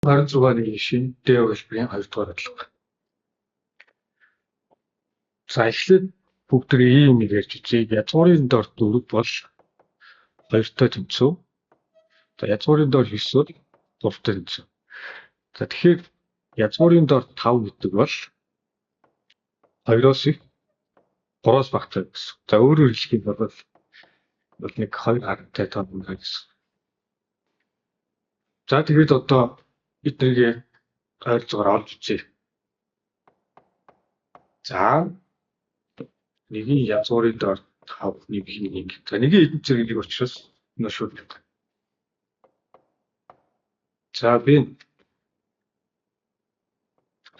26-ны шин дэв хэлбэрийн 2 дугаар бодлого. За эхлээд бүгд ийм нэг ярьж үзье. Язгуурын дор 4 бол 2-той тэнцүү. За язгуурын дор 9 бол 3-той тэнцүү. За тэгэхээр язгуурын дор 5 гэдэг бол 2-оос их 3-оос багтай гэсэн. За өөрөөр хэлэх юм бол нэг 2 харантай тоо байна гэсэн. За тэгээд одоо эднийг ойролцоогоор олж үзье. За нэгийн язгуурын дор 5 нэгийн 1. За нэгийн эдэн зэрэглэг учраас нөшөөд байна. За би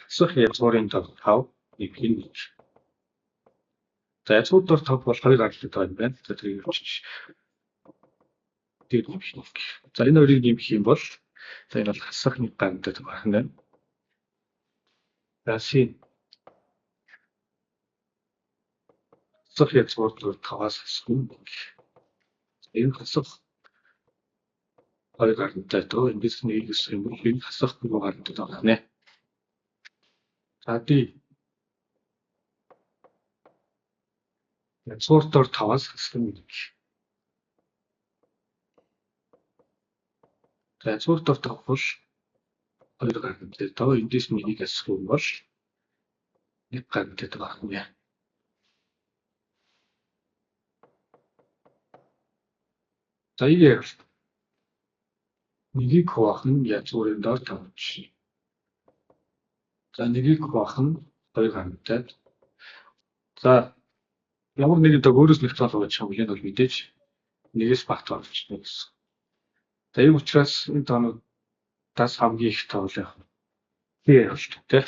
хасах язгуурын дор 5 нэгийн 1. За язгуурын дор 5 бол 2 гаралтай байна байна. За тэрийг авчиж. За энэ хоёрыг нэмэх юм бол за энэ бол хасах нэг гаралтай байна. За син хасах язгуурын дор 5-аас хасах юм. Энэ хасах 2 гаралтай дөө эндээс нэг гэсэн юм бол энэ хасах 3 гаралтай байна. За тий язгуурын дор 5-аас хасах юм. За язгуурын дор 5 бол 2 гаралтай дөө эндээс нэг хасах юм бол 1 гаралтай байна. За игээр нэгийг хуваах нь язгуурын дор 5 жишээ. За нэгийг хуваах нь 2 гаралтай. За ямар нэгэн дог өөрөөс нэг цаал болж байгаа юм бол мэдээж нэгээс багт орчихно гэсэн. За ийм учраас энэ тоонуудаас хамгийн их тоол яг тийм шүү дээ.